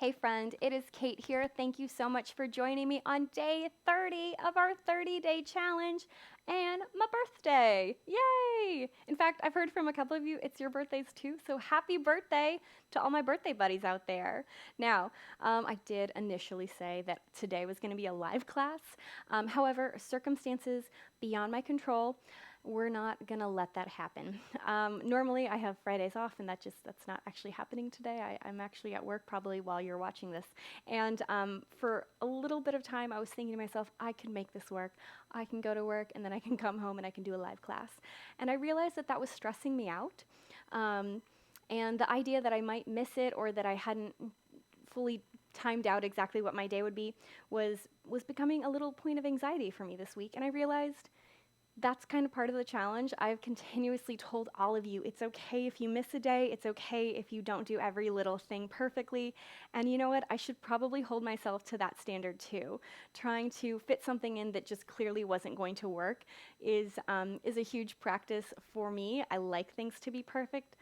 Hey friend, it is Kait here. Thank you so much for joining me on day 30 of our 30-day challenge and my birthday. Yay! In fact, I've heard from a couple of you it's your birthdays too, so happy birthday to all my birthday buddies out there. Now, I did initially say that today was going to be a live class. However, circumstances beyond my control, we're not going to let that happen. Normally I have Fridays off, and that's not actually happening today. I'm actually at work probably while you're watching this. And for a little bit of time, I was thinking to myself, I can make this work. I can go to work, and then I can come home and I can do a live class. And I realized that that was stressing me out. And the idea that I might miss it or that I hadn't fully timed out exactly what my day would be was becoming a little point of anxiety for me this week. And I realized that's kind of part of the challenge. I've continuously told all of you, it's okay if you miss a day, it's okay if you don't do every little thing perfectly, and you know what, I should probably hold myself to that standard too. Trying to fit something in that just clearly wasn't going to work is a huge practice for me. I like things to be perfect,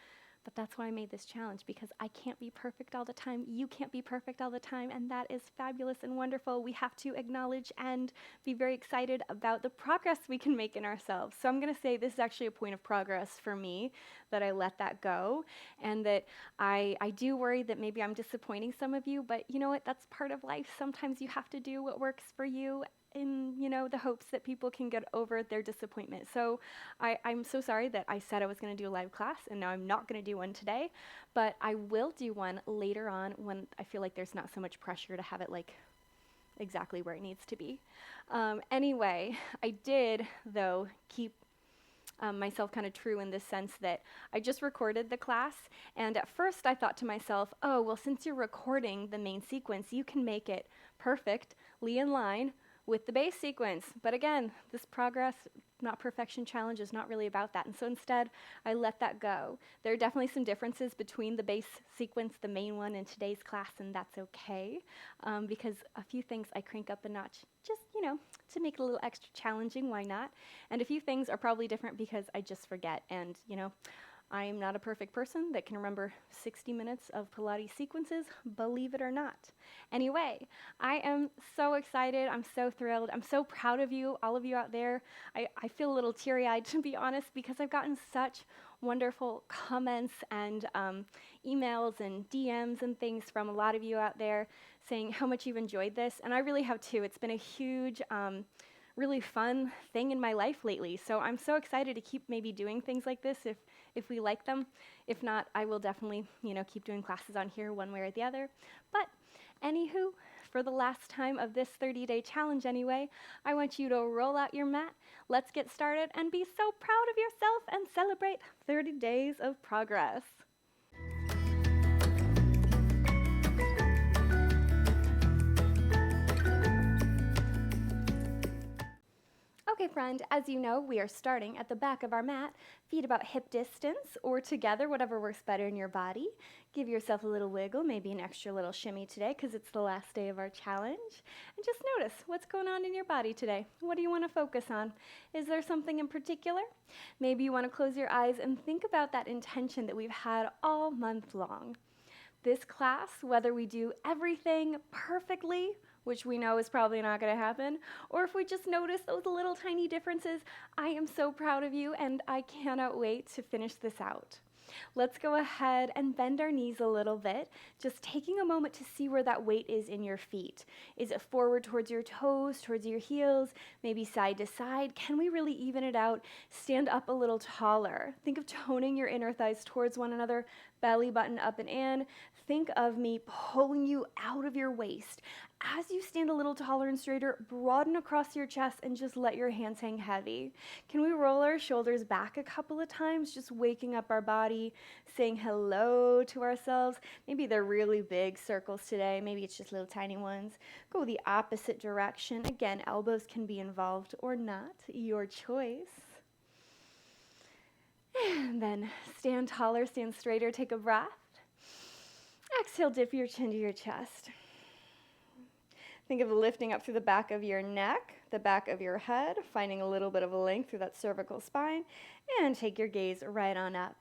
but that's why I made this challenge, because I can't be perfect all the time, you can't be perfect all the time, and that is fabulous and wonderful. We have to acknowledge and be very excited about the progress we can make in ourselves. So I'm going to say this is actually a point of progress for me, that I let that go, and that I do worry that maybe I'm disappointing some of you, but you know what, that's part of life. Sometimes you have to do what works for you in, the hopes that people can get over their disappointment. So I'm so sorry that I said I was going to do a live class, and now I'm not going to do one today, but I will do one later on when I feel like there's not so much pressure to have it like exactly where it needs to be. Anyway, I did, though, keep myself kind of true in the sense that I just recorded the class, and at first I thought to myself, oh, well, since you're recording the main sequence, you can make it perfectly in line with the base sequence. But again, this progress, not perfection challenge is not really about that. And so instead, I let that go. There are definitely some differences between the base sequence, the main one, and today's class, and that's okay, because a few things I crank up a notch, just, to make it a little extra challenging, why not? And a few things are probably different because I just forget, and, I am not a perfect person that can remember 60 minutes of Pilates sequences, believe it or not. Anyway, I am so excited. I'm so thrilled. I'm so proud of you, all of you out there. I feel a little teary-eyed, to be honest, because I've gotten such wonderful comments and emails and DMs and things from a lot of you out there saying how much you've enjoyed this, and I really have too. It's been a huge really fun thing in my life lately. So I'm so excited to keep maybe doing things like this if we like them. If not, I will definitely, keep doing classes on here one way or the other. But anywho, for the last time of this 30-day challenge anyway, I want you to roll out your mat. Let's get started and be so proud of yourself and celebrate 30 days of progress. Okay, friend, as you know, we are starting at the back of our mat, feet about hip distance or together, whatever works better in your body. Give yourself a little wiggle, maybe an extra little shimmy today because it's the last day of our challenge. And just notice what's going on in your body today. What do you want to focus on? Is there something in particular? Maybe you want to close your eyes and think about that intention that we've had all month long. This class, whether we do everything perfectly, which we know is probably not going to happen, or if we just notice those little tiny differences, I am so proud of you and I cannot wait to finish this out. Let's go ahead and bend our knees a little bit, just taking a moment to see where that weight is in your feet. Is it forward towards your toes, towards your heels, maybe side to side? Can we really even it out? Stand up a little taller. Think of toning your inner thighs towards one another, belly button up and in. Think of me pulling you out of your waist. As you stand a little taller and straighter, broaden across your chest and just let your hands hang heavy. Can we roll our shoulders back a couple of times, just waking up our body, saying hello to ourselves? Maybe they're really big circles today. Maybe it's just little tiny ones. Go the opposite direction. Again, elbows can be involved or not, your choice. And then stand taller, stand straighter, take a breath. Exhale, dip your chin to your chest. Think of lifting up through the back of your neck, the back of your head, finding a little bit of a length through that cervical spine, and take your gaze right on up.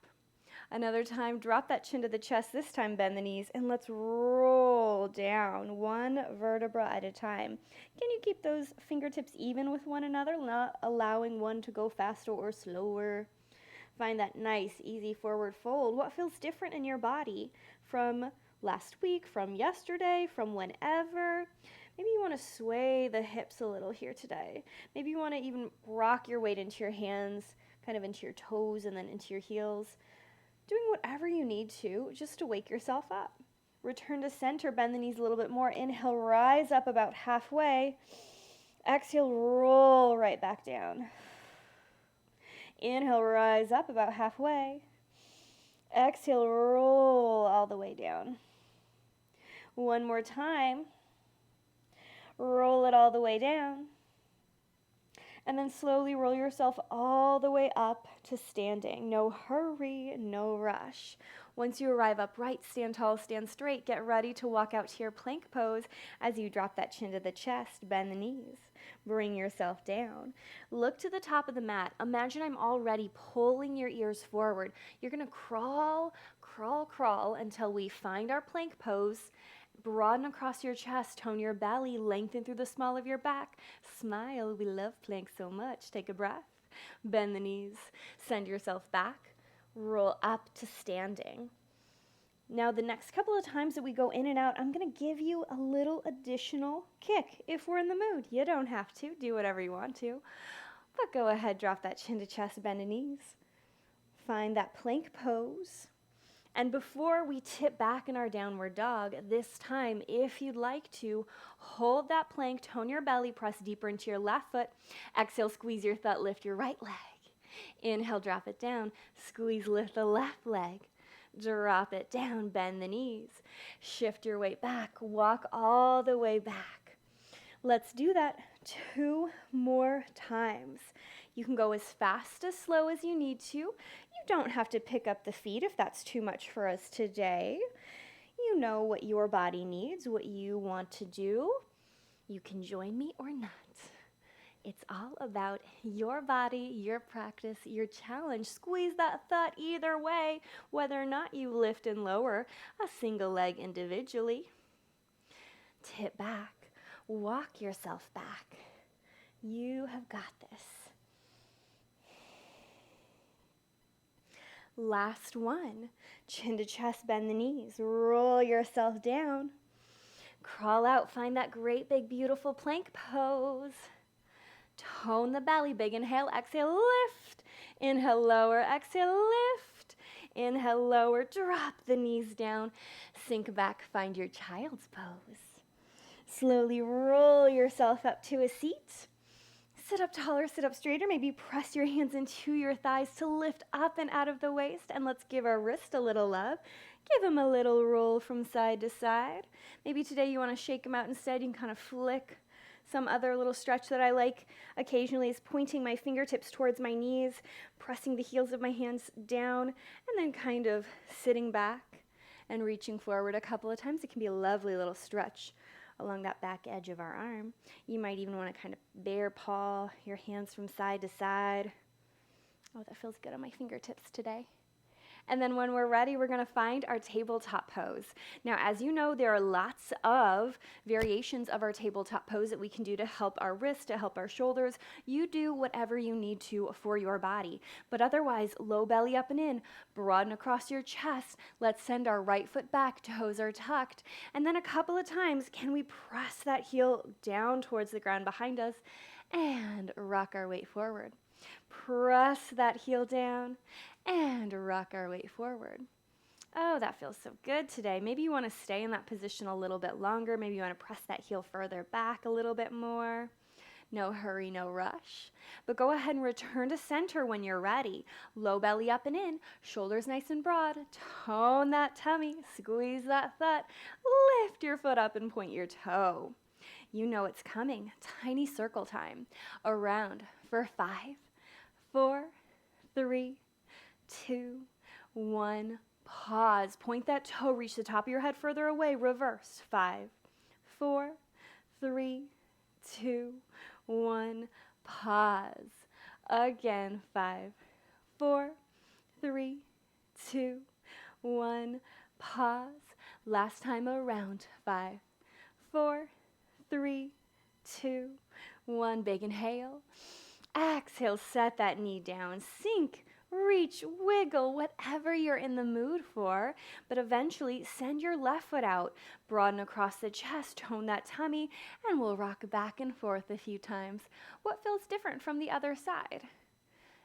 Another time, drop that chin to the chest. This time, bend the knees, and let's roll down one vertebra at a time. Can you keep those fingertips even with one another, not allowing one to go faster or slower? Find that nice, easy forward fold. What feels different in your body from last week, from yesterday, from whenever? Maybe you want to sway the hips a little here today. Maybe you want to even rock your weight into your hands, kind of into your toes and then into your heels. Doing whatever you need to just to wake yourself up. Return to center, bend the knees a little bit more. Inhale, rise up about halfway. Exhale, roll right back down. Inhale, rise up about halfway. Exhale, roll all the way down. One more time. Roll it all the way down. And then slowly roll yourself all the way up to standing. No hurry, no rush. Once you arrive upright, stand tall, stand straight. Get ready to walk out to your plank pose as you drop that chin to the chest, bend the knees. Bring yourself down. Look to the top of the mat. Imagine I'm already pulling your ears forward. You're going to crawl, crawl, crawl until we find our plank pose. Broaden across your chest, tone your belly, lengthen through the small of your back. Smile, we love plank so much. Take a breath, bend the knees, send yourself back, roll up to standing. Now the next couple of times that we go in and out, I'm going to give you a little additional kick if we're in the mood. You don't have to, do whatever you want to, but go ahead, drop that chin to chest, bend the knees. Find that plank pose. And before we tip back in our downward dog, this time, if you'd like to, hold that plank, tone your belly, press deeper into your left foot. Exhale, squeeze your thigh, lift your right leg. Inhale, drop it down. Squeeze, lift the left leg. Drop it down, bend the knees. Shift your weight back, walk all the way back. Let's do that 2 more times. You can go as fast as slow as you need to. You don't have to pick up the feet if that's too much for us today. You know what your body needs, what you want to do. You can join me or not. It's all about your body, your practice, your challenge. Squeeze that thought either way, whether or not you lift and lower a single leg individually. Tip back, walk yourself back. You have got this. Last one, chin to chest, bend the knees, roll yourself down. Crawl out, find that great big beautiful plank pose. Tone the belly, big inhale, exhale, lift. Inhale, lower, exhale, lift. Inhale, lower, drop the knees down. Sink back, find your child's pose. Slowly roll yourself up to a seat. Sit up taller, sit up straighter. Maybe press your hands into your thighs to lift up and out of the waist. And let's give our wrist a little love. Give them a little roll from side to side. Maybe today you want to shake them out instead. You can kind of flick. Some other little stretch that I like occasionally is pointing my fingertips towards my knees, pressing the heels of my hands down, and then kind of sitting back and reaching forward a couple of times. It can be a lovely little stretch along that back edge of our arm. You might even want to kind of bear paw your hands from side to side. Oh, that feels good on my fingertips today. And then when we're ready, we're going to find our tabletop pose. Now, as you know, there are lots of variations of our tabletop pose that we can do to help our wrists, to help our shoulders. You do whatever you need to for your body. But otherwise, low belly up and in, broaden across your chest. Let's send our right foot back, toes are tucked. And then a couple of times, can we press that heel down towards the ground behind us and rock our weight forward. Press that heel down and rock our weight forward. Oh, that feels so good today. Maybe you want to stay in that position a little bit longer. Maybe you want to press that heel further back a little bit more. No hurry, no rush. But go ahead and return to center when you're ready. Low belly up and in, shoulders nice and broad. Tone that tummy, squeeze that butt. Lift your foot up and point your toe. You know it's coming. Tiny circle time. Around for 5, 4, 3, 2, 1. Pause. Point that toe. Reach the top of your head further away. Reverse. 5, 4, 3, 2, 1. Pause. Again. 5, 4, 3, 2, 1. Pause. Last time around. 5, 4, 3, 2, 1. Big inhale. Exhale, set that knee down. Sink, reach, wiggle, whatever you're in the mood for. But eventually, send your left foot out. Broaden across the chest, tone that tummy, and we'll rock back and forth a few times. What feels different from the other side?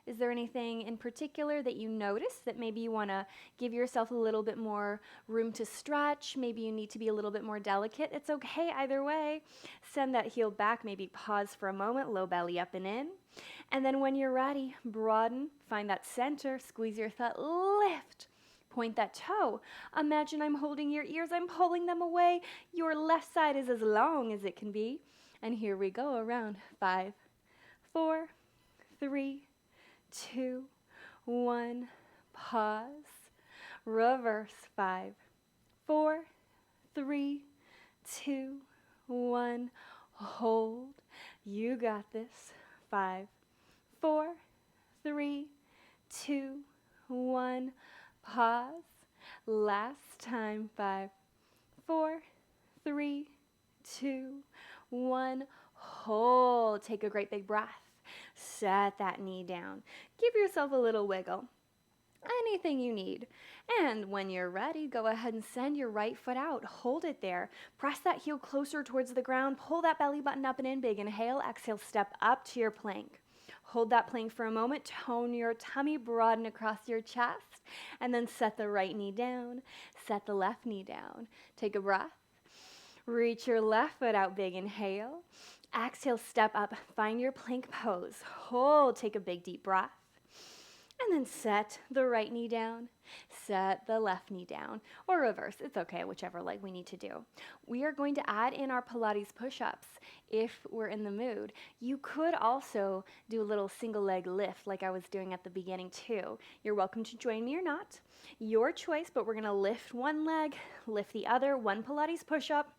Is there anything in particular that you notice that maybe you want to give yourself a little bit more room to stretch? Maybe you need to be a little bit more delicate. It's okay either way. Send that heel back, maybe pause for a moment, low belly up and in. And then when you're ready, broaden, find that center, squeeze your thigh, lift. Point that toe. Imagine I'm holding your ears, I'm pulling them away. Your left side is as long as it can be. And here we go around. 5, 4, 3, 2, 1. Pause. Reverse. 5, 4, 3, 2, 1. Hold. You got this. 5, 4, 3, 2, 1. Pause. Last time. 5, 4, 3, 2, 1. Hold. Take a great big breath. Set that knee down. Give yourself a little wiggle. Anything you need. And when you're ready, go ahead and send your right foot out. Hold it there. Press that heel closer towards the ground. Pull that belly button up and in. Big inhale. Exhale, step up to your plank. Hold that plank for a moment. Tone your tummy, broaden across your chest. And then set the right knee down. Set the left knee down. Take a breath. Reach your left foot out. Big inhale. Exhale, step up. Find your plank pose. Hold. Take a big deep breath. And then set the right knee down, set the left knee down, or reverse. It's okay, whichever leg we need to do. We are going to add in our Pilates push-ups if we're in the mood. You could also do a little single leg lift like I was doing at the beginning too. You're welcome to join me or not. Your choice, but we're gonna lift one leg, lift the other, one Pilates push-up,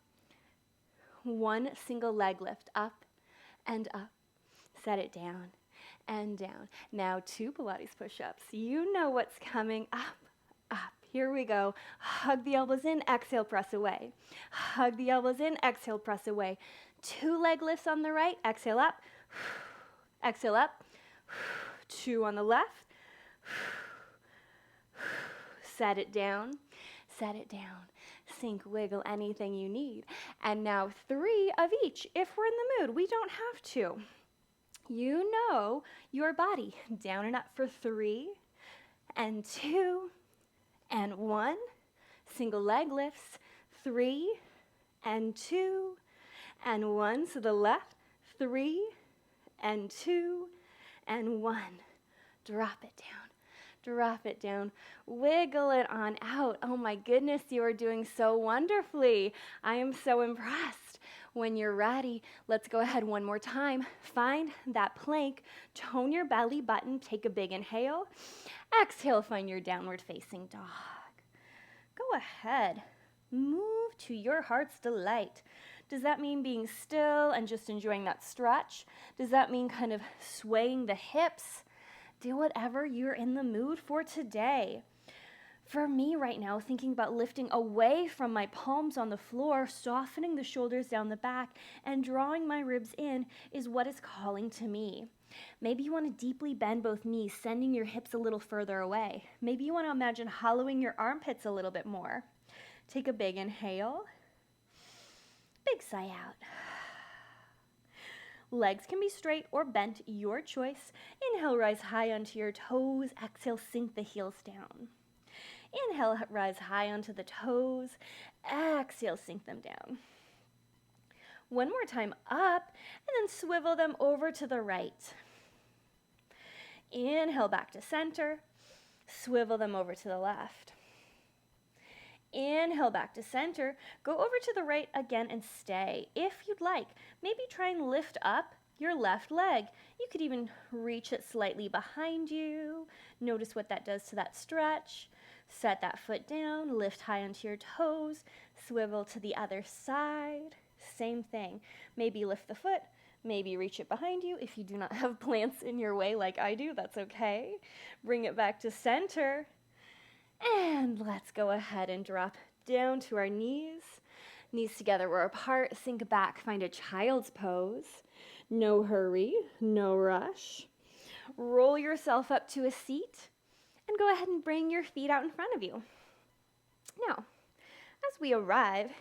one single leg lift, up and up. Set it down and down. Now 2 Pilates push-ups. You know what's coming. Up, up. Here we go. Hug the elbows in, exhale, press away. Hug the elbows in, exhale, press away. 2 leg lifts on the right, exhale up, exhale up. 2 on the left. Set it down, set it down. Sink, wiggle, anything you need. And now 3 of each. If we're in the mood, we don't have to. You know your body. Down and up for 3 and 2 and 1. Single leg lifts. 3 and 2 and 1. So the left. 3 and 2 and 1. Drop it down. Drop it down. Wiggle it on out. Oh my goodness, you are doing so wonderfully. I am so impressed. When you're ready, let's go ahead one more time. Find that plank. Tone your belly button. Take a big inhale. Exhale, find your downward facing dog. Go ahead. Move to your heart's delight. Does that mean being still and just enjoying that stretch? Does that mean kind of swaying the hips? Do whatever you're in the mood for today. For me right now, thinking about lifting away from my palms on the floor, softening the shoulders down the back, and drawing my ribs in is what is calling to me. Maybe you want to deeply bend both knees, sending your hips a little further away. Maybe you want to imagine hollowing your armpits a little bit more. Take a big inhale. Big sigh out. Legs can be straight or bent, your choice. Inhale, rise high onto your toes. Exhale, sink the heels down. Inhale, rise high onto the toes. Exhale, sink them down. One more time, up, and then swivel them over to the right. Inhale, back to center. Swivel them over to the left. Inhale, back to center. Go over to the right again and stay. If you'd like, maybe try and lift up your left leg. You could even reach it slightly behind you. Notice what that does to that stretch. Set that foot down, lift high onto your toes, swivel to the other side. Same thing. Maybe lift the foot, maybe reach it behind you. If you do not have plants in your way like I do, that's okay. Bring it back to center. And let's go ahead and drop down to our knees. Knees together or apart, sink back, find a child's pose. No hurry, no rush. Roll yourself up to a seat and go ahead and bring your feet out in front of you. Now, as we arrive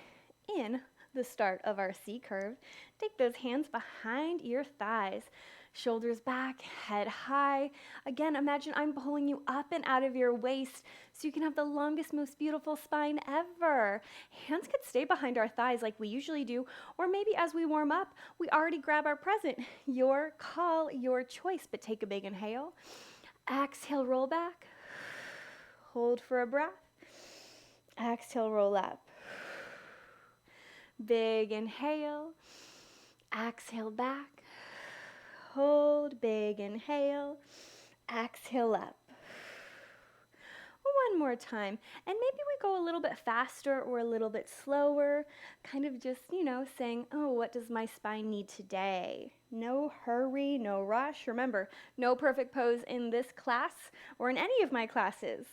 in the start of our C curve, take those hands behind your thighs, shoulders back, head high. Again, imagine I'm pulling you up and out of your waist so you can have the longest, most beautiful spine ever. Hands could stay behind our thighs like we usually do, or maybe as we warm up, we already grab our present. Your call, your choice, but take a big inhale. Exhale, roll back. Hold for a breath. Exhale, roll up. Big inhale. Exhale back. Hold, big inhale. Exhale up. One more time. And maybe we go a little bit faster or a little bit slower, kind of just, saying, oh, what does my spine need today? No hurry, no rush. Remember, no perfect pose in this class or in any of my classes.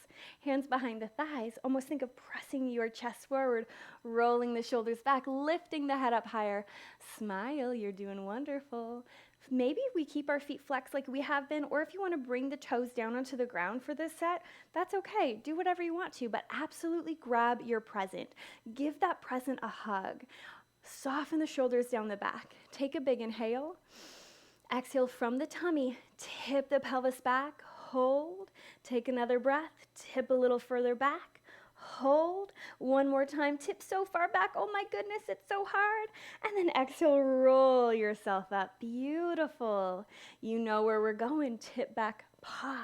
Hands behind the thighs. Almost think of pressing your chest forward, rolling the shoulders back, lifting the head up higher. Smile, you're doing wonderful. Maybe we keep our feet flexed like we have been, or if you want to bring the toes down onto the ground for this set, that's okay. Do whatever you want to, but absolutely grab your present. Give that present a hug. Soften the shoulders down the back. Take a big inhale. Exhale from the tummy. Tip the pelvis back. Hold. Take another breath. Tip a little further back. Hold. One more time. Tip so far back. Oh my goodness, it's so hard. And then exhale, roll yourself up. Beautiful. You know where we're going. Tip back, pause.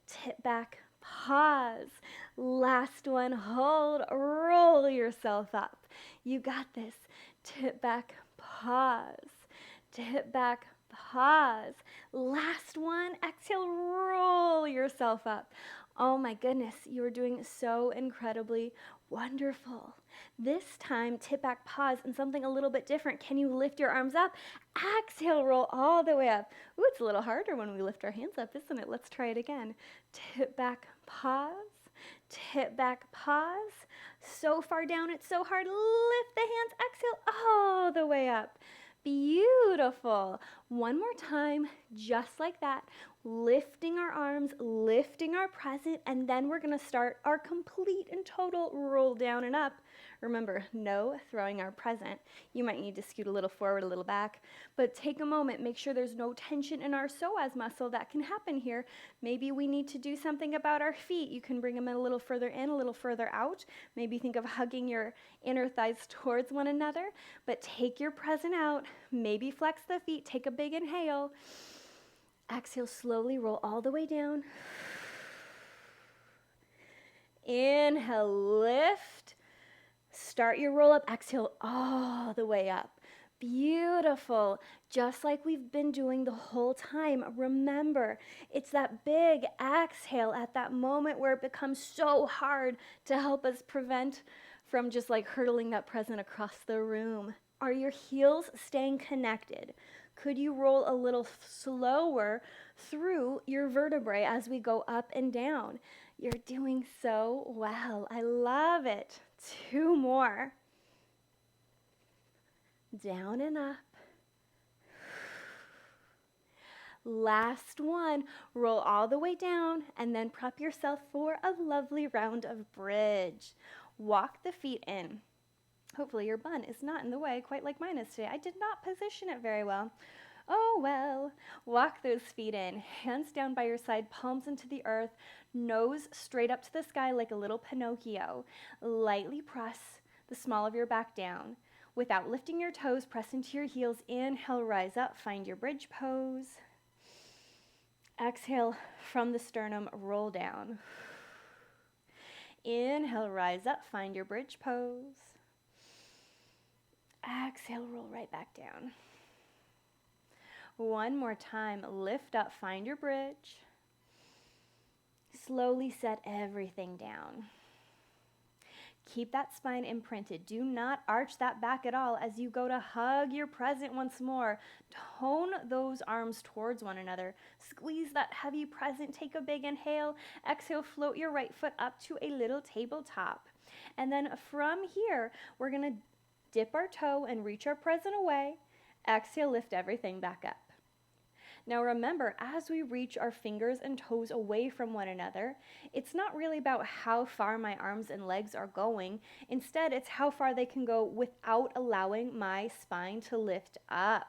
Tip back, pause. Last one. Hold. Roll yourself up. You got this. Tip back, pause. Tip back, pause. Last one. Exhale, roll yourself up. Oh my goodness, you are doing so incredibly wonderful. This time, tip back, pause, and something a little bit different. Can you lift your arms up? Exhale, roll all the way up. Ooh, it's a little harder when we lift our hands up, isn't it? Let's try it again. Tip back, pause. Tip back, pause. So far down, it's so hard. Lift the hands, exhale all the way up. Beautiful. One more time, just like that. Lifting our arms, lifting our present, and then we're going to start our complete and total roll down and up. Remember, no throwing our present. You might need to scoot a little forward, a little back, but take a moment. Make sure there's no tension in our psoas muscle. That can happen here. Maybe we need to do something about our feet. You can bring them a little further in, a little further out. Maybe think of hugging your inner thighs towards one another, but take your present out. Maybe flex the feet. Take a big inhale. Exhale, slowly roll all the way down. Inhale, lift. Start your roll up. Exhale all the way up. Beautiful. Just like we've been doing the whole time. Remember, it's that big exhale at that moment where it becomes so hard to help us prevent from just like hurtling that present across the room. Are your heels staying connected? Could you roll a little slower through your vertebrae as we go up and down? You're doing so well. I love it. 2 more. Down and up. Last one. Roll all the way down and then prep yourself for a lovely round of bridge. Walk the feet in. Hopefully your bun is not in the way quite like mine is today. I did not position it very well. Oh well. Walk those feet in. Hands down by your side, palms into the earth, nose straight up to the sky like a little Pinocchio. Lightly press the small of your back down. Without lifting your toes, press into your heels. Inhale, rise up, find your bridge pose. Exhale from the sternum, roll down. Inhale, rise up, find your bridge pose. Exhale, roll right back down. One more time, lift up, find your bridge. Slowly set everything down. Keep that spine imprinted. Do not arch that back at all as you go to hug your present once more. Tone those arms towards one another. Squeeze that heavy present. Take a big inhale. Exhale, float your right foot up to a little tabletop. And then from here, we're going to dip our toe and reach our present away. Exhale, lift everything back up. Now remember, as we reach our fingers and toes away from one another, it's not really about how far my arms and legs are going. Instead, it's how far they can go without allowing my spine to lift up.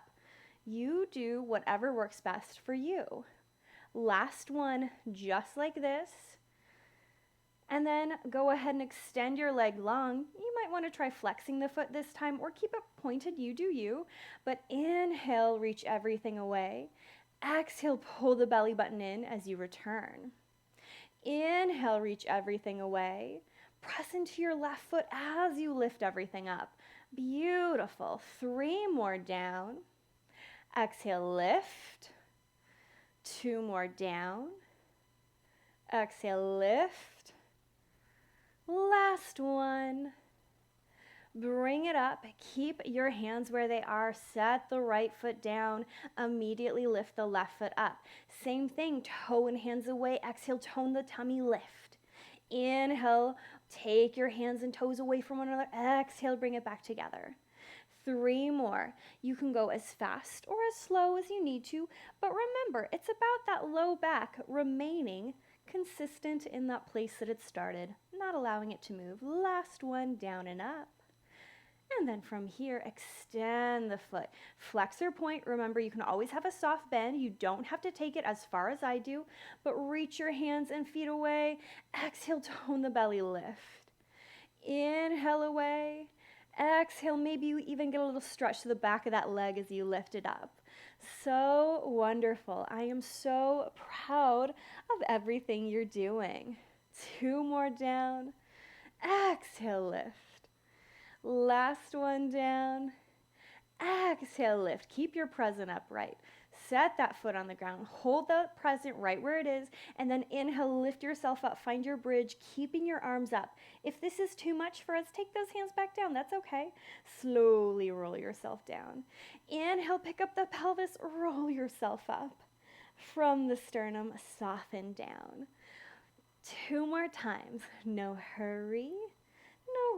You do whatever works best for you. Last one, just like this. And then go ahead and extend your leg long. You might want to try flexing the foot this time or keep it pointed, you do you. But inhale, reach everything away. Exhale, pull the belly button in as you return. Inhale, reach everything away. Press into your left foot as you lift everything up. Beautiful. 3 more down. Exhale, lift. 2 more down. Exhale, lift. Last one. Bring it up. Keep your hands where they are. Set the right foot down. Immediately lift the left foot up. Same thing, toe and hands away. Exhale, tone the tummy, lift. Inhale, take your hands and toes away from one another. Exhale, bring it back together. 3 more. You can go as fast or as slow as you need to, but remember, it's about that low back remaining consistent in that place that it started, not allowing it to move. Last one, down and up. And then from here, extend the foot. Flexor point, remember you can always have a soft bend. You don't have to take it as far as I do, but reach your hands and feet away. Exhale, tone the belly, lift. Inhale away. Exhale, maybe you even get a little stretch to the back of that leg as you lift it up. So wonderful. I am so proud of everything you're doing. 2 more down. Exhale, lift. Last one down. Exhale, lift. Keep your present upright. Set that foot on the ground. Hold the present right where it is, and then inhale, lift yourself up. Find your bridge, keeping your arms up. If this is too much for us, take those hands back down. That's okay. Slowly roll yourself down. Inhale, pick up the pelvis, roll yourself up. From the sternum, soften down. 2 more times. No hurry.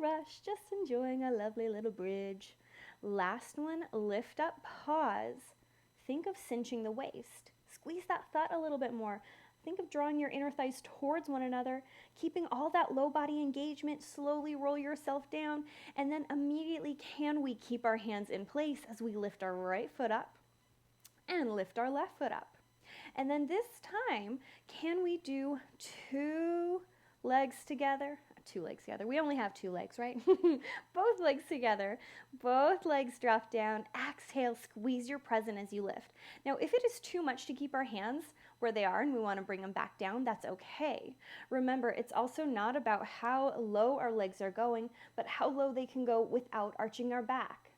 No rush, just enjoying a lovely little bridge. Last one, lift up, pause. Think of cinching the waist. Squeeze that thigh a little bit more. Think of drawing your inner thighs towards one another, keeping all that low body engagement. Slowly roll yourself down, and then immediately can we keep our hands in place as we lift our right foot up and lift our left foot up. And then this time, can we do 2 legs together? 2 legs together. We only have 2 legs, right? Both legs together. Both legs drop down. Exhale, squeeze your present as you lift. Now, if it is too much to keep our hands where they are and we want to bring them back down, that's okay. Remember, it's also not about how low our legs are going, but how low they can go without arching our back.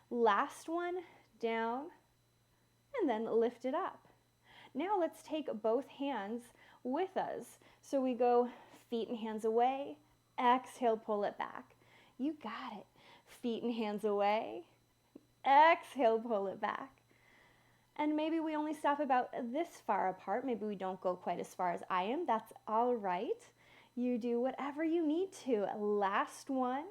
Last one, down, and then lift it up. Now let's take both hands with us. So we go feet and hands away. Exhale, pull it back. You got it. Feet and hands away. Exhale, pull it back. And maybe we only stop about this far apart. Maybe we don't go quite as far as I am. That's all right. You do whatever you need to. Last one.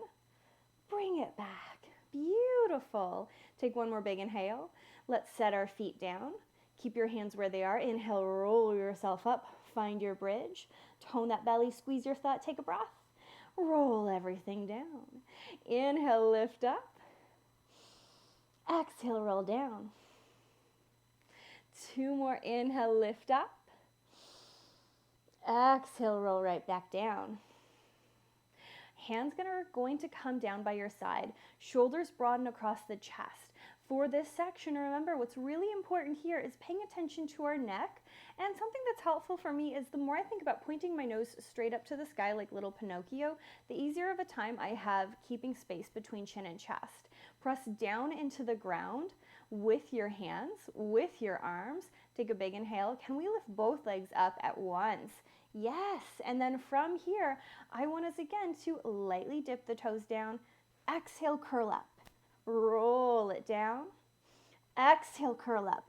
Bring it back. Beautiful. Take one more big inhale. Let's set our feet down. Keep your hands where they are. Inhale, roll yourself up. Find your bridge. Tone that belly. Squeeze your thigh. Take a breath. Roll everything down. Inhale, lift up. Exhale, roll down. 2 more. Inhale, lift up. Exhale, roll right back down. Hands are going to come down by your side. Shoulders broaden across the chest. For this section, remember what's really important here is paying attention to our neck. And something that's helpful for me is the more I think about pointing my nose straight up to the sky like little Pinocchio, the easier of a time I have keeping space between chin and chest. Press down into the ground with your hands, with your arms. Take a big inhale. Can we lift both legs up at once? Yes, and then from here, I want us again to lightly dip the toes down. Exhale, curl up. Roll it down. Exhale, curl up.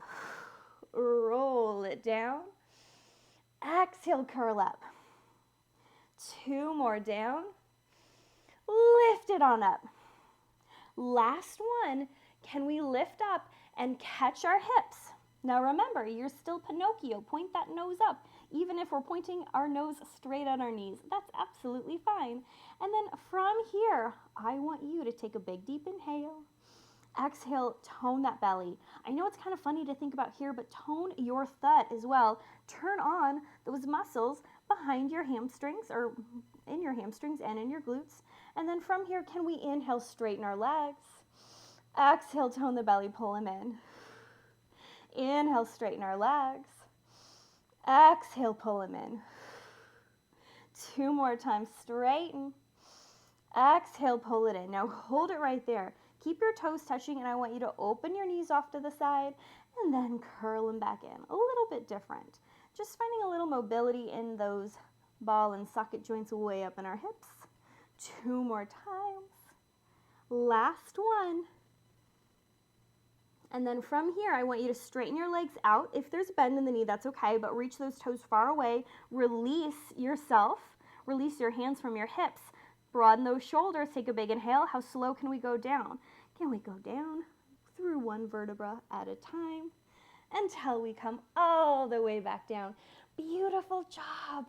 Roll it down. Exhale, curl up. 2 more down. Lift it on up. Last one, can we lift up and catch our hips? Now remember, you're still Pinocchio. Point that nose up. Even if we're pointing our nose straight at our knees, that's absolutely fine. And then from here, I want you to take a big deep inhale. Exhale, tone that belly. I know it's kind of funny to think about here, but tone your thud as well. Turn on those muscles behind your hamstrings, or in your hamstrings and in your glutes. And then from here, can we inhale, straighten our legs? Exhale, tone the belly, pull them in. Inhale, straighten our legs. Exhale, pull them in. 2 more times, straighten. Exhale, pull it in. Now hold it right there. Keep your toes touching, and I want you to open your knees off to the side and then curl them back in. A little bit different. Just finding a little mobility in those ball and socket joints way up in our hips. 2 more times. Last one. And then from here, I want you to straighten your legs out. If there's a bend in the knee, that's okay, but reach those toes far away. Release yourself. Release your hands from your hips. Broaden those shoulders. Take a big inhale. How slow can we go down? Can we go down through one vertebra at a time until we come all the way back down? Beautiful job.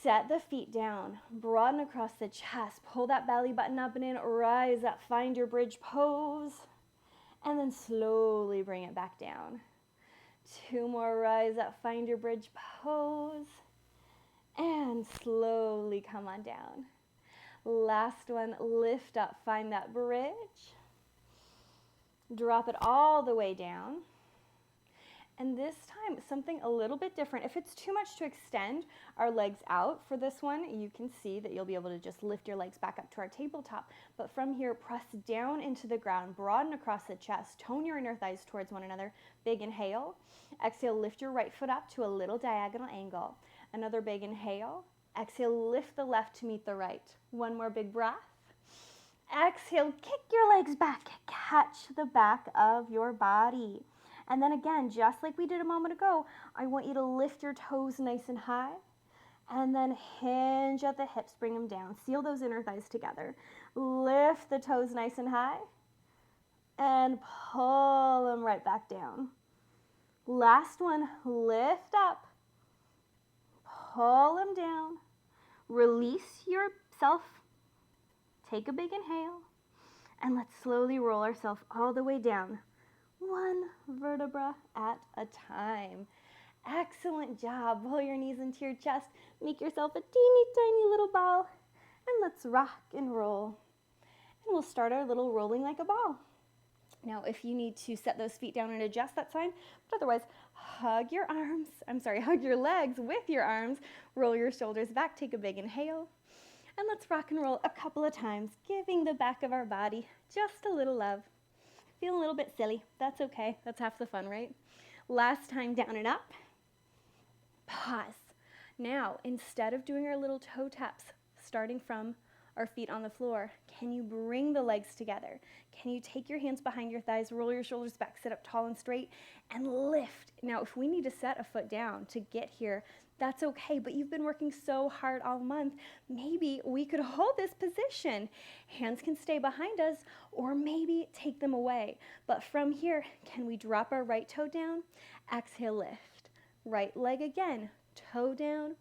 Set the feet down. Broaden across the chest. Pull that belly button up and in. Rise up. Find your bridge pose. And then slowly bring it back down. 2 more, rise up, find your bridge pose. And slowly come on down. Last one, lift up, find that bridge. Drop it all the way down. And this time, something a little bit different. If it's too much to extend our legs out for this one, you can see that you'll be able to just lift your legs back up to our tabletop. But from here, press down into the ground, broaden across the chest, tone your inner thighs towards one another. Big inhale. Exhale, lift your right foot up to a little diagonal angle. Another big inhale. Exhale, lift the left to meet the right. One more big breath. Exhale, kick your legs back. Catch the back of your body. And then again, just like we did a moment ago, I want you to lift your toes nice and high. And then hinge at the hips, bring them down. Seal those inner thighs together. Lift the toes nice and high. And pull them right back down. Last one, lift up. Pull them down. Release yourself. Take a big inhale. And let's slowly roll ourselves all the way down. One vertebra at a time. Excellent job. Pull your knees into your chest. Make yourself a teeny tiny little ball. And let's rock and roll. And we'll start our little rolling like a ball. Now, if you need to set those feet down and adjust, that's fine. But otherwise, hug your legs with your arms. Roll your shoulders back. Take a big inhale. And let's rock and roll a couple of times, giving the back of our body just a little love. Feel a little bit silly. That's okay. That's half the fun, right? Last time, down and up. Pause. Now, instead of doing our little toe taps, starting from our feet on the floor, can you bring the legs together? Can you take your hands behind your thighs, roll your shoulders back, sit up tall and straight, and lift? Now, if we need to set a foot down to get here, that's okay, but you've been working so hard all month. Maybe we could hold this position. Hands can stay behind us, or maybe take them away. But from here, can we drop our right toe down? Exhale, lift. Right leg again, toe down.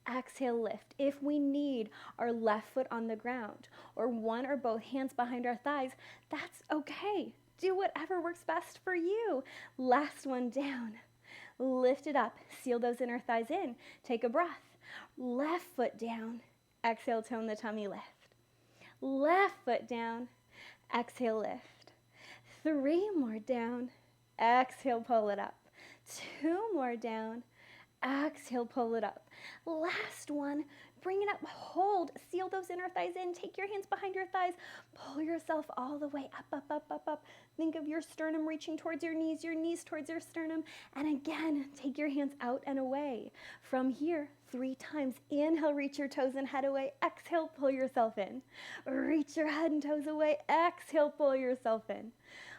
Exhale, lift. If we need our left foot on the ground, or one or both hands behind our thighs, that's okay. Do whatever works best for you. Last one, down. Lift it up. Seal those inner thighs in. Take a breath. Left foot down. Exhale, tone the tummy, lift. Left foot down. Exhale, lift. 3 more down. Exhale, pull it up. 2 more down. Exhale, pull it up. Last one. bring it up, hold, seal those inner thighs in, take your hands behind your thighs, pull yourself all the way up, up, up, up, up. Think of your sternum reaching towards your knees towards your sternum, and again, take your hands out and away. From here, 3 times. Inhale, reach your toes and head away. Exhale, pull yourself in. Reach your head and toes away. Exhale, pull yourself in.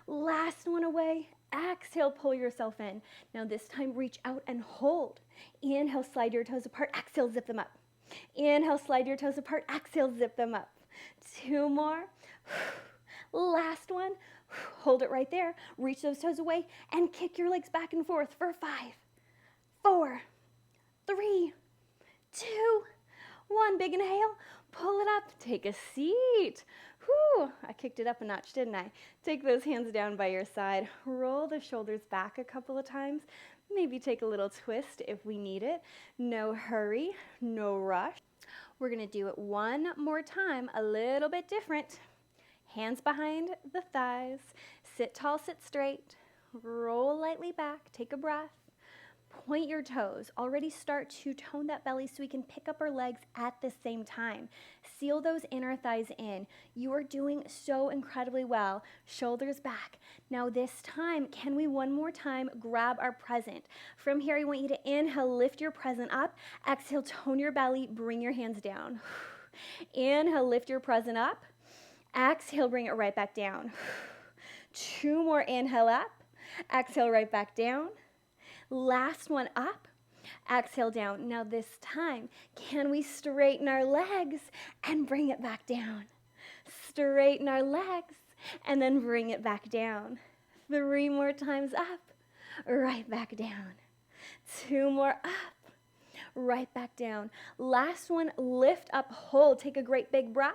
Last one away. Exhale, pull yourself in. Now this time, reach out and hold. Inhale, slide your toes apart. Exhale, zip them up. Inhale, slide your toes apart. Exhale, zip them up. 2 more. Last one. Hold it right there. Reach those toes away and kick your legs back and forth for 5, 4, 3, 2, 1. Big inhale. Pull it up. Take a seat. Whew, I kicked it up a notch, didn't I? Take those hands down by your side. Roll the shoulders back a couple of times. Maybe take a little twist if we need it. No hurry, no rush. We're going to do it one more time, a little bit different. Hands behind the thighs. Sit tall, sit straight. Roll lightly back. Take a breath. Point your toes. Already start to tone that belly so we can pick up our legs at the same time. Seal those inner thighs in. You are doing so incredibly well. Shoulders back. Now this time, can we one more time grab our present? From here, I want you to inhale, lift your present up. Exhale, tone your belly, bring your hands down. Inhale, lift your present up. Exhale, bring it right back down. 2 more, inhale up. Exhale, right back down. Last one up. Exhale down. Now this time, can we straighten our legs and bring it back down? Straighten our legs and then bring it back down. 3 more times up, right back down. 2 more up, right back down. Last one, lift up, hold. Take a great big breath.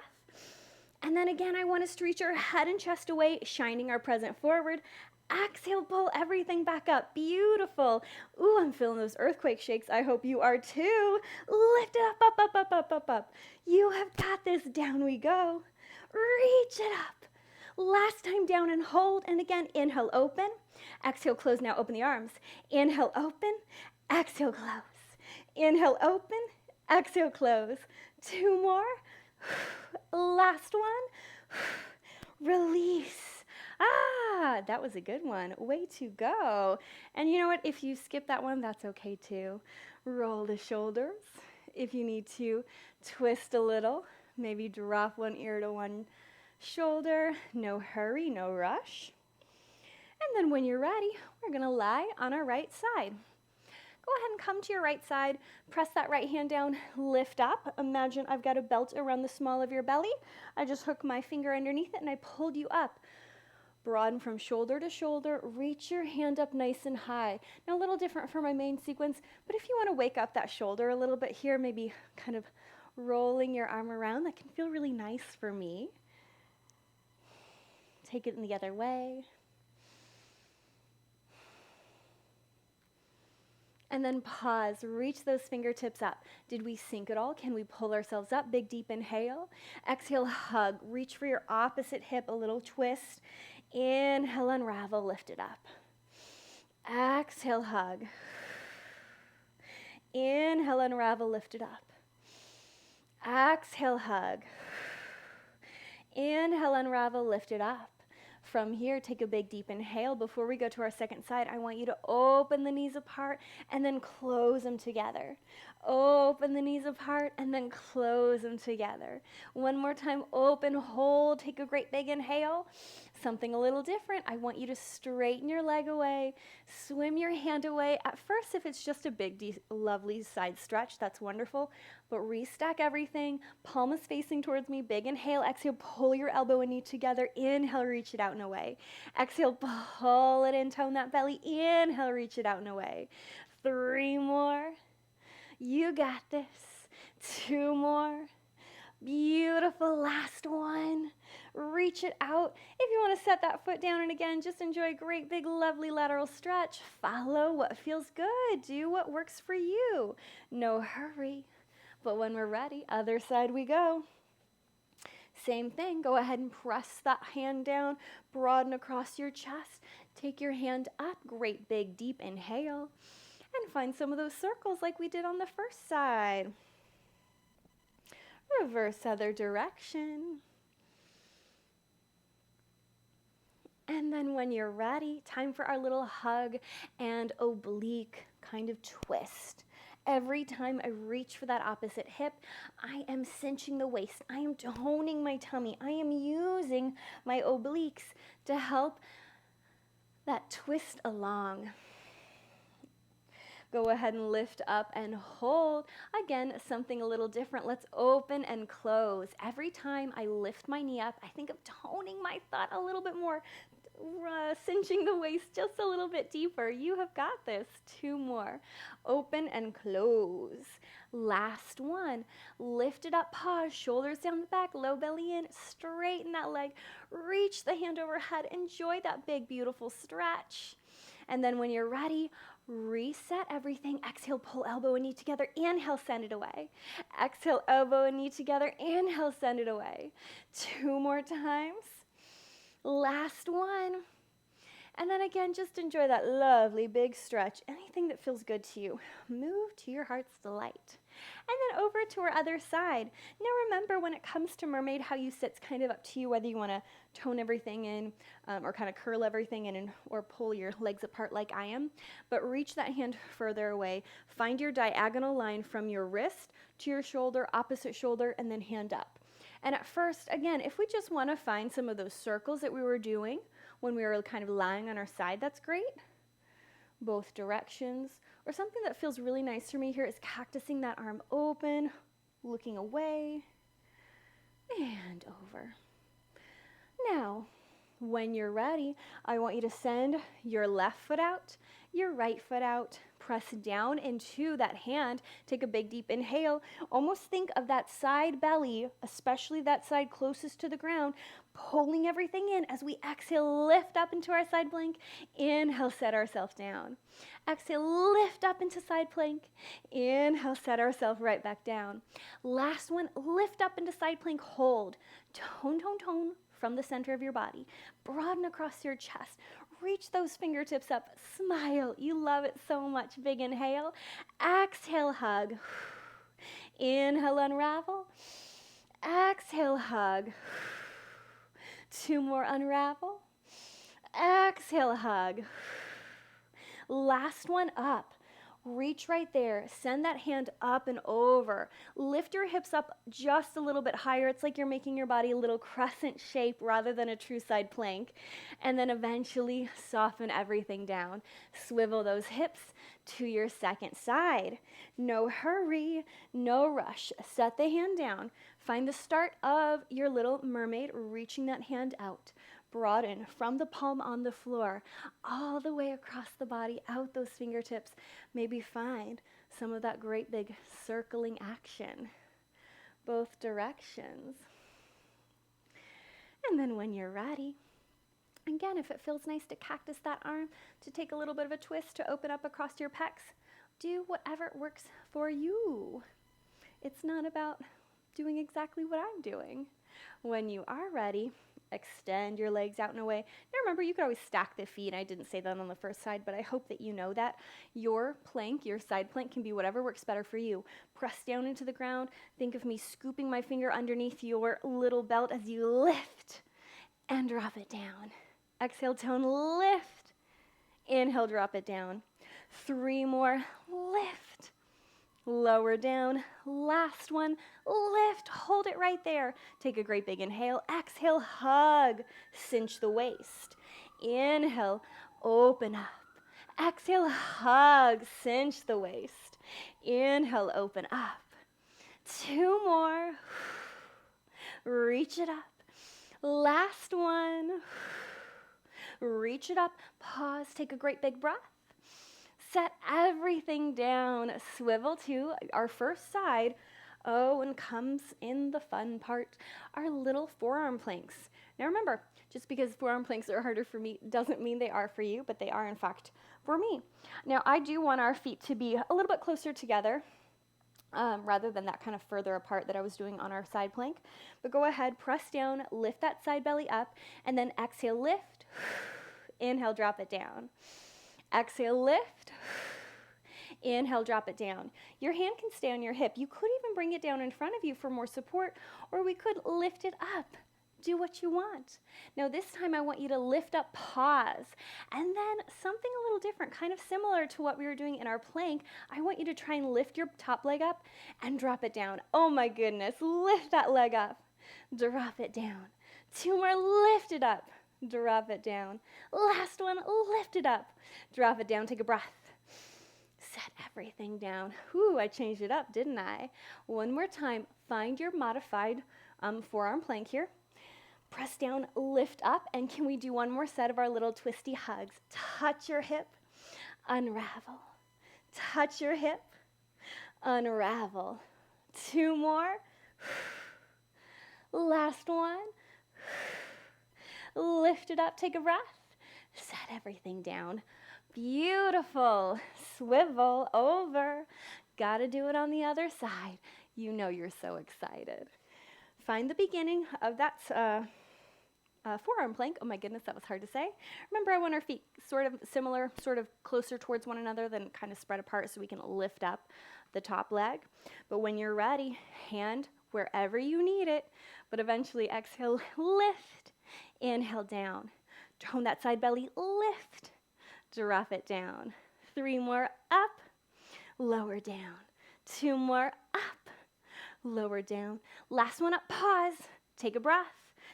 And then again, I want us to reach our head and chest away, shining our present forward. Exhale, pull everything back up. Beautiful. Ooh, I'm feeling those earthquake shakes. I hope you are too. Lift it up, up, up, up, up, up, up. You have got this. Down we go. Reach it up. Last time, down and hold. And again, inhale, open. Exhale, close. Now open the arms. Inhale, open. Exhale, close. Inhale, open. Exhale, close. 2 more. Last one. Release. Ah, that was a good one. Way to go. And you know what? If you skip that one, that's okay too. Roll the shoulders. If you need to twist a little, maybe drop one ear to one shoulder. No hurry, no rush. And then when you're ready, we're going to lie on our right side. Go ahead and come to your right side. Press that right hand down, lift up. Imagine I've got a belt around the small of your belly. I just hook my finger underneath it and I pulled you up. Broaden from shoulder to shoulder. Reach your hand up nice and high. Now a little different for my main sequence, but if you want to wake up that shoulder a little bit here, maybe kind of rolling your arm around, that can feel really nice for me. Take it in the other way. And then pause, reach those fingertips up. Did we sink at all? Can we pull ourselves up? Big deep inhale. Exhale, hug. Reach for your opposite hip, a little twist. Inhale, unravel, lift it up. Exhale, hug. Inhale, unravel, lift it up. Exhale, hug. Inhale, unravel, lift it up. From here, take a big deep inhale. Before we go to our second side, I want you to open the knees apart and then close them together. Open the knees apart and then close them together. One more time, open, hold, take a great big inhale. Something a little different. I want you to straighten your leg away, swim your hand away. At first, if it's just a big, lovely side stretch, that's wonderful. But restack everything. Palm is facing towards me. Big inhale. Exhale, pull your elbow and knee together. Inhale, reach it out and away. Exhale, pull it in, tone that belly. Inhale, reach it out and away. 3 more. You got this. 2 more. Beautiful. Last one. Reach it out. If you want to set that foot down and again, just enjoy a great big lovely lateral stretch. Follow what feels good. Do what works for you. No hurry. But when we're ready, other side we go. Same thing. Go ahead and press that hand down. Broaden across your chest. Take your hand up. Great big deep inhale. And find some of those circles like we did on the first side. Reverse other direction. And then when you're ready, time for our little hug and oblique kind of twist. Every time I reach for that opposite hip, I am cinching the waist. I am toning my tummy. I am using my obliques to help that twist along. Go ahead and lift up and hold. Again, something a little different. Let's open and close. Every time I lift my knee up, I think of toning my thought a little bit more, cinching the waist just a little bit deeper. You have got this. 2 more. Open and close. Last one. Lift it up, pause, shoulders down the back, low belly in, straighten that leg, reach the hand overhead, enjoy that big, beautiful stretch. And then when you're ready, reset everything. Exhale, pull elbow and knee together. Inhale, send it away. Exhale, elbow and knee together. Inhale, send it away. 2 more times. Last one. And then again, just enjoy that lovely big stretch. Anything that feels good to you. Move to your heart's delight. And then over to our other side. Now remember, when it comes to Mermaid, how you sit's kind of up to you, whether you want to tone everything in or kind of curl everything in or pull your legs apart like I am. But reach that hand further away. Find your diagonal line from your wrist to your shoulder, opposite shoulder, and then hand up. And at first, again, if we just want to find some of those circles that we were doing when we were kind of lying on our side, that's great. Both directions. Or something that feels really nice for me here is cactusing that arm open, looking away, and over. Now, when you're ready, I want you to send your left foot out, your right foot out, press down into that hand, take a big deep inhale, almost think of that side belly, especially that side closest to the ground, pulling everything in as we exhale, lift up into our side plank, inhale, set ourselves down. Exhale, lift up into side plank, inhale, set ourselves right back down. Last one, lift up into side plank, hold, tone, tone, tone from the center of your body, broaden across your chest. Reach those fingertips up. Smile. You love it so much. Big inhale. Exhale, hug. Inhale, unravel. Exhale, hug. 2 more, unravel. Exhale, hug. Last one, up. Reach right there. Send that hand up and over. Lift your hips up just a little bit higher. It's like you're making your body a little crescent shape rather than a true side plank. And then eventually soften everything down. Swivel those hips to your second side. No hurry, no rush. Set the hand down. Find the start of your little mermaid, reaching that hand out. Broaden from the palm on the floor all the way across the body, out those fingertips. Maybe find some of that great big circling action, both directions. And then when you're ready, again, if it feels nice to cactus that arm, to take a little bit of a twist, to open up across your pecs, do whatever works for you. It's not about doing exactly what I'm doing. When you are ready, extend your legs out and away. Now remember, you could always stack the feet. I didn't say that on the first side, but I hope that you know that. Your plank, your side plank, can be whatever works better for you. Press down into the ground. Think of me scooping my finger underneath your little belt as you lift and drop it down. Exhale, tone, lift. Inhale, drop it down. 3 more, lift. Lower down. Last one, lift. Hold it right there. Take a great big inhale. Exhale, hug. Cinch the waist. Inhale, open up. Exhale, hug. Cinch the waist. Inhale, open up. 2 more. Reach it up. Last one. Reach it up. Pause. Take a great big breath. Set everything down. Swivel to our first side. Oh, and comes in the fun part, our little forearm planks. Now remember, just because forearm planks are harder for me doesn't mean they are for you, but they are in fact for me. Now I do want our feet to be a little bit closer together rather than that kind of further apart that I was doing on our side plank. But go ahead, press down, lift that side belly up, and then exhale, lift. Inhale, drop it down. Exhale, lift. Inhale, drop it down. Your hand can stay on your hip. You could even bring it down in front of you for more support, or we could lift it up. Do what you want. Now this time I want you to lift up, pause, and then something a little different, kind of similar to what we were doing in our plank. I want you to try and lift your top leg up and drop it down. Oh my goodness, lift that leg up, drop it down. 2 more, lift it up, drop it down. Last one, lift it up, drop it down. Take a breath. Set everything down. Whew, I changed it up, didn't I? One more time, find your modified forearm plank here. Press down, lift up, and can we do one more set of our little twisty hugs? Touch your hip, unravel. Touch your hip, unravel. 2 more. Last one. Lift it up, take a breath. Set everything down. Beautiful. Swivel over. Gotta do it on the other side. You know you're so excited. Find the beginning of that forearm plank. Oh my goodness, that was hard to say. Remember, I want our feet sort of similar, sort of closer towards one another, then kind of spread apart so we can lift up the top leg. But when you're ready, hand wherever you need it, but eventually exhale, lift. Inhale, down. Tone that side belly, lift. Drop it down. 3 more, up. Lower down. 2 more, up. Lower down. Last one up, pause. Take a breath.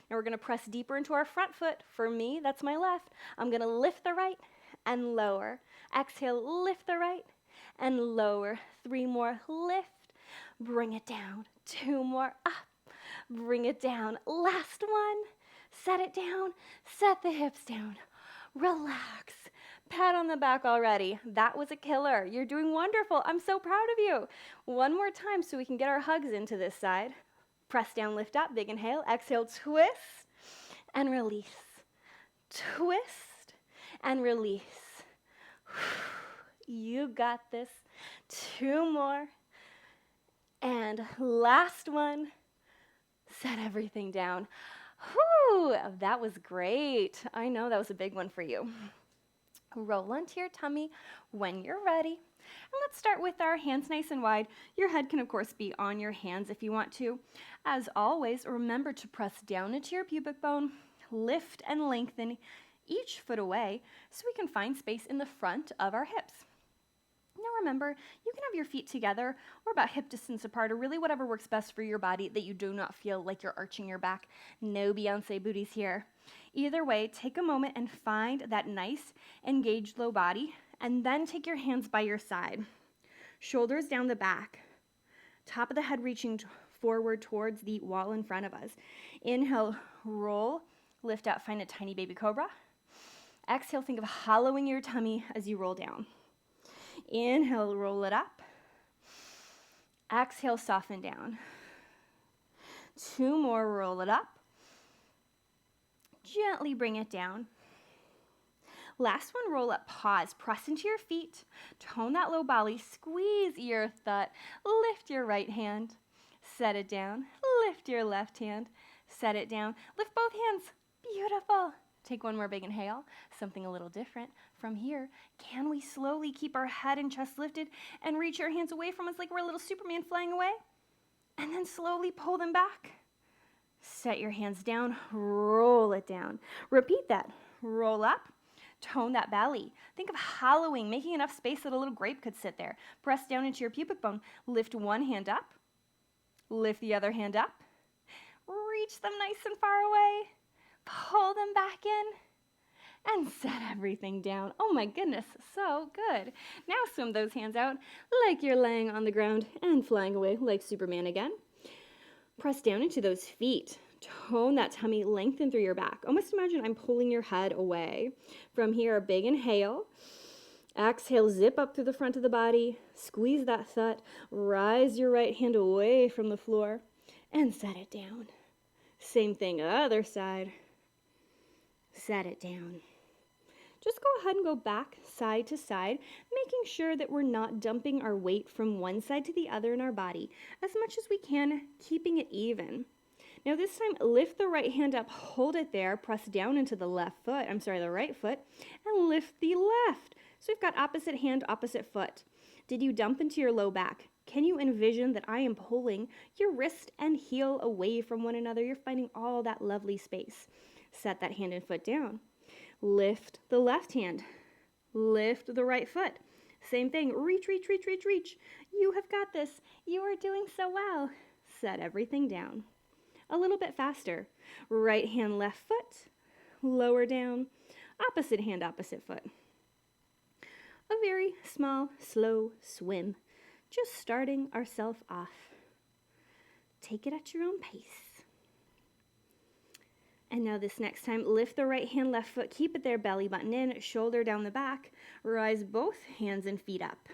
Now we're going to press deeper into our front foot. For me, that's my left. I'm going to lift the right and lower. Exhale, lift the right and lower. 3 more, lift. Bring it down. 2 more, up. Bring it down. Last one. Set it down. Set the hips down. Relax. Pat on the back already. That was a killer. You're doing wonderful. I'm so proud of you. One more time so we can get our hugs into this side. Press down, lift up, big inhale. Exhale, twist and release. Twist and release. You got this. 2 more. And last one. Set everything down. Whew, that was great. I know that was a big one for you. Roll onto your tummy when you're ready. And let's start with our hands nice and wide. Your head can, of course, be on your hands if you want to. As always, remember to press down into your pubic bone, lift and lengthen each foot away so we can find space in the front of our hips. Now remember, you can have your feet together or about hip distance apart, or really whatever works best for your body that you do not feel like you're arching your back. No Beyonce booties here. Either way, take a moment and find that nice engaged low body, and then take your hands by your side. Shoulders down the back. Top of the head reaching forward towards the wall in front of us. Inhale, roll, lift up, find a tiny baby cobra. Exhale, think of hollowing your tummy as you roll down. Inhale, roll it up. Exhale, soften down. 2 more, roll it up. Gently bring it down. Last one, roll up, pause, press into your feet, tone that low belly, squeeze your thought, lift your right hand, set it down, lift your left hand, set it down, lift both hands, beautiful. Take 1 more big inhale, something a little different. From here, can we slowly keep our head and chest lifted and reach our hands away from us like we're a little Superman flying away? And then slowly pull them back. Set your hands down, roll it down. Repeat that. Roll up, tone that belly. Think of hollowing, making enough space that a little grape could sit there. Press down into your pubic bone. Lift one hand up, lift the other hand up. Reach them nice and far away. Pull them back in and set everything down. Oh my goodness, so good. Now swim those hands out like you're laying on the ground and flying away like Superman again. Press down into those feet. Tone that tummy, lengthen through your back. Almost imagine I'm pulling your head away. From here, a big inhale. Exhale, zip up through the front of the body. Squeeze that thought. Rise your right hand away from the floor and set it down. Same thing, other side. Set it down. Just go ahead and go back side to side, making sure that we're not dumping our weight from one side to the other in our body as much as we can, keeping it even. Now this time, lift the right hand up, hold it there, press down into the right foot, and lift the left. So we've got opposite hand, opposite foot. Did you dump into your low back? Can you envision that I am pulling your wrist and heel away from one another? You're finding all that lovely space. Set that hand and foot down. Lift the left hand. Lift the right foot. Same thing. Reach, reach, reach, reach, reach. You have got this. You are doing so well. Set everything down. A little bit faster. Right hand, left foot. Lower down. Opposite hand, opposite foot. A very small, slow swim. Just starting ourselves off. Take it at your own pace. And now this next time, lift the right hand, left foot. Keep it there, belly button in, shoulder down the back. Rise both hands and feet up.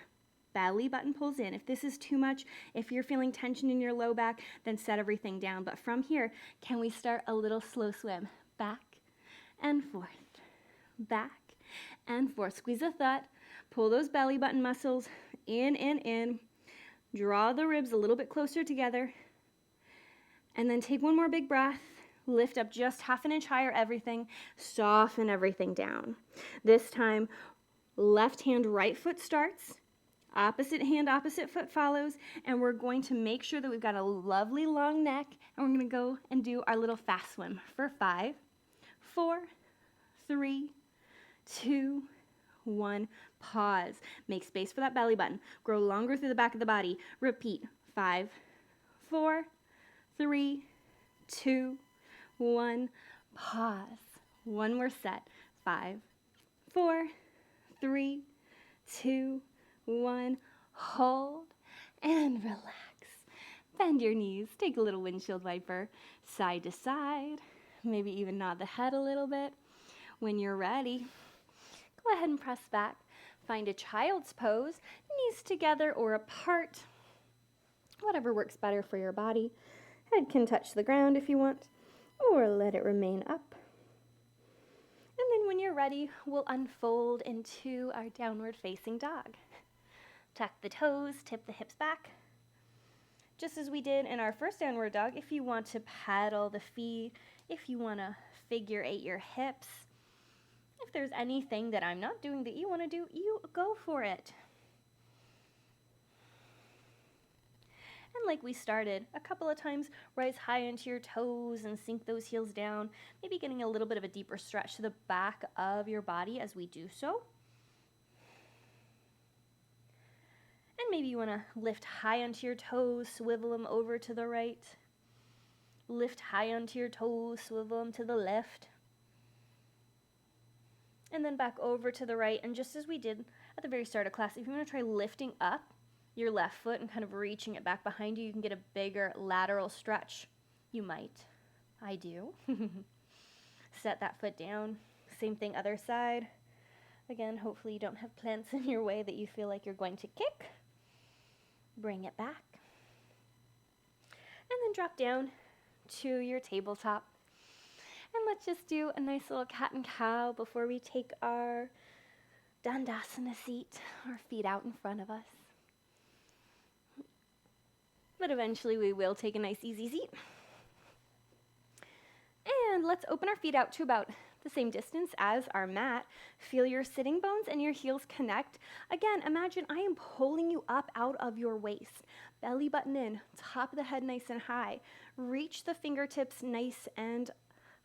Belly button pulls in. If this is too much, if you're feeling tension in your low back, then set everything down. But from here, can we start a little slow swim? Back and forth. Back and forth. Squeeze a thought. Pull those belly button muscles in and in. Draw the ribs a little bit closer together. And then take one more big breath. Lift up just half an inch higher, everything. Soften everything down. This time, left hand, right foot starts. Opposite hand, opposite foot follows. And we're going to make sure that we've got a lovely long neck. And we're going to go and do our little fast swim for 5, 4, 3, 2, 1. Pause. Make space for that belly button. Grow longer through the back of the body. Repeat. 5, 4, 3, 2, 1. Pause. One more set. 5, 4, 3, 2, 1. Hold and relax. Bend your knees. Take a little windshield wiper. Side to side. Maybe even nod the head a little bit. When you're ready, go ahead and press back. Find a child's pose. Knees together or apart. Whatever works better for your body. Head can touch the ground if you want, or let it remain up. And then when you're ready, we'll unfold into our downward facing dog. Tuck the toes, tip the hips back. Just as we did in our first downward dog, if you want to paddle the feet, if you want to figure 8 your hips, if there's anything that I'm not doing that you want to do, you go for it. And like we started, a couple of times, rise high into your toes and sink those heels down, maybe getting a little bit of a deeper stretch to the back of your body as we do so. And maybe you want to lift high onto your toes, swivel them over to the right. Lift high onto your toes, swivel them to the left. And then back over to the right. And just as we did at the very start of class, if you want to try lifting up your left foot and kind of reaching it back behind you, you can get a bigger lateral stretch. You might. I do. Set that foot down. Same thing, other side. Again, hopefully you don't have plants in your way that you feel like you're going to kick. Bring it back. And then drop down to your tabletop. And let's just do a nice little cat and cow before we take our Dandasana seat, our feet out in front of us. But eventually we will take a nice easy seat. And let's open our feet out to about the same distance as our mat. Feel your sitting bones and your heels connect. Again, imagine I am pulling you up out of your waist. Belly button in, top of the head nice and high. Reach the fingertips nice and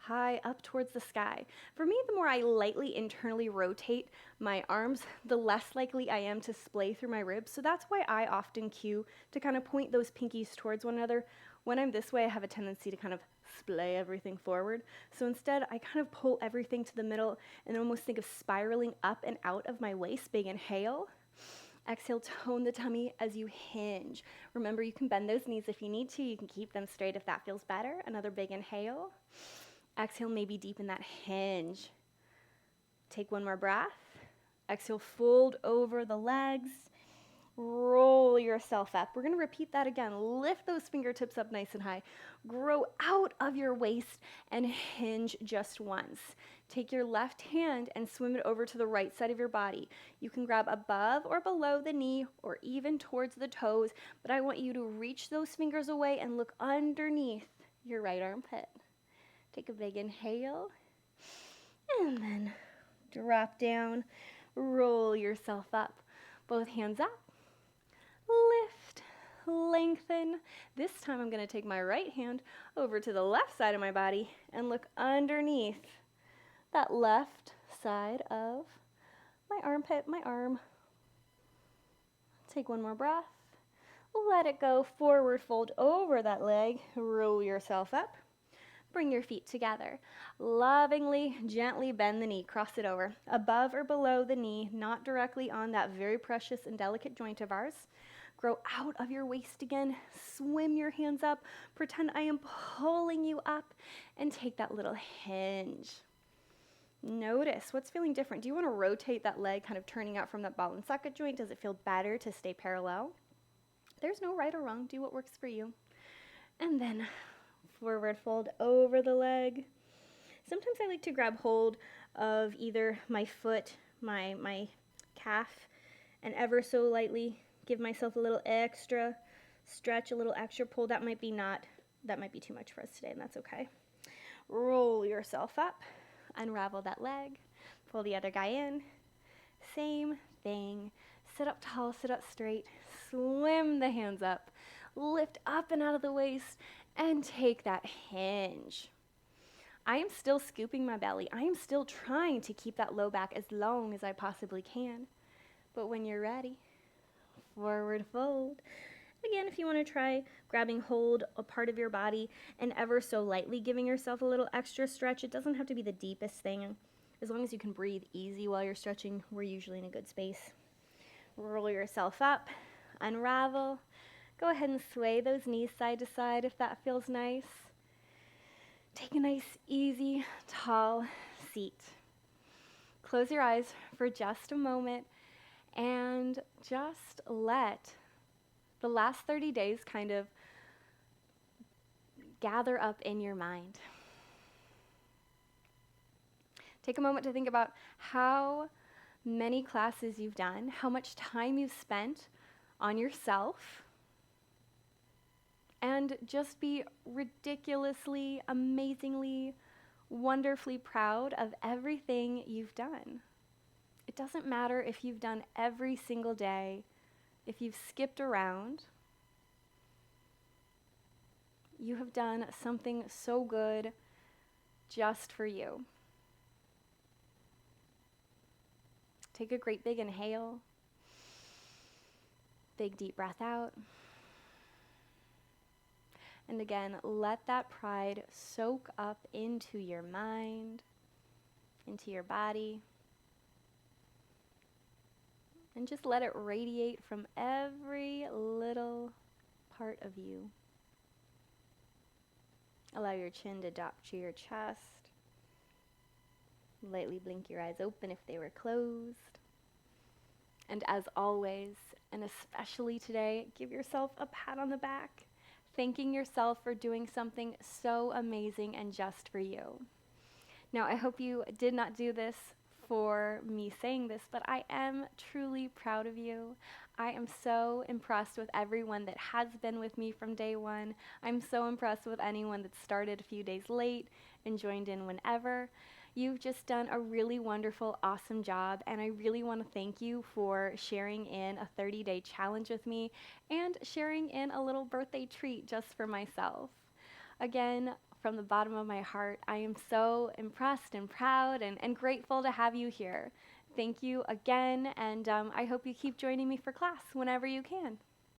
high up towards the sky. For me, the more I lightly internally rotate my arms, the less likely I am to splay through my ribs. So that's why I often cue to kind of point those pinkies towards one another. When I'm this way, I have a tendency to kind of splay everything forward. So instead, I kind of pull everything to the middle and almost think of spiraling up and out of my waist. Big inhale. Exhale, tone the tummy as you hinge. Remember, you can bend those knees if you need to. You can keep them straight if that feels better. Another big inhale. Exhale, maybe deepen that hinge. Take one more breath. Exhale, fold over the legs. Roll yourself up. We're going to repeat that again. Lift those fingertips up nice and high. Grow out of your waist and hinge just once. Take your left hand and swim it over to the right side of your body. You can grab above or below the knee or even towards the toes, but I want you to reach those fingers away and look underneath your right armpit. Take a big inhale and then drop down. Roll yourself up. Both hands up. lift, lengthen. This time I'm going to take my right hand over to the left side of my body and look underneath that left side of my armpit, my arm. Take one more breath. Let it go. Forward fold over that leg. Roll yourself up. Bring your feet together. Lovingly, gently bend the knee. Cross it over. Above or below the knee, not directly on that very precious and delicate joint of ours. Grow out of your waist again. Swim your hands up. Pretend I am pulling you up. And take that little hinge. Notice what's feeling different. Do you want to rotate that leg, kind of turning out from that ball and socket joint? Does it feel better to stay parallel? There's no right or wrong. Do what works for you. And then forward fold over the leg. Sometimes I like to grab hold of either my foot, my calf, and ever so lightly give myself a little extra stretch, a little extra pull. That might be too much for us today, and that's okay. Roll yourself up. Unravel that leg, pull the other guy in. Same thing. Sit up tall, sit up straight, swim the hands up, lift up and out of the waist, and take that hinge. I am still scooping my belly. I am still trying to keep that low back as long as I possibly can. But when you're ready, forward fold. Again, if you want to try grabbing hold a part of your body and ever so lightly giving yourself a little extra stretch, it doesn't have to be the deepest thing. As long as you can breathe easy while you're stretching, we're usually in a good space. Roll yourself up, unravel. Go ahead and sway those knees side to side if that feels nice. Take a nice, easy, tall seat. Close your eyes for just a moment and just let the last 30 days kind of gather up in your mind. Take a moment to think about how many classes you've done, how much time you've spent on yourself, and just be ridiculously, amazingly, wonderfully proud of everything you've done. It doesn't matter if you've done every single day, if you've skipped around. You have done something so good just for you. Take a great big inhale. Big deep breath out. And again, let that pride soak up into your mind, into your body. And just let it radiate from every little part of you. Allow your chin to drop to your chest. Lightly blink your eyes open if they were closed. And as always, and especially today, give yourself a pat on the back, thanking yourself for doing something so amazing and just for you. Now, I hope you did not do this for me saying this, but I am truly proud of you. I am so impressed with everyone that has been with me from day one. I'm so impressed with anyone that started a few days late and joined in whenever. You've just done a really wonderful, awesome job, and I really want to thank you for sharing in a 30-day challenge with me and sharing in a little birthday treat just for myself. Again, from the bottom of my heart, I am so impressed and proud and grateful to have you here. Thank you again, and I hope you keep joining me for class whenever you can.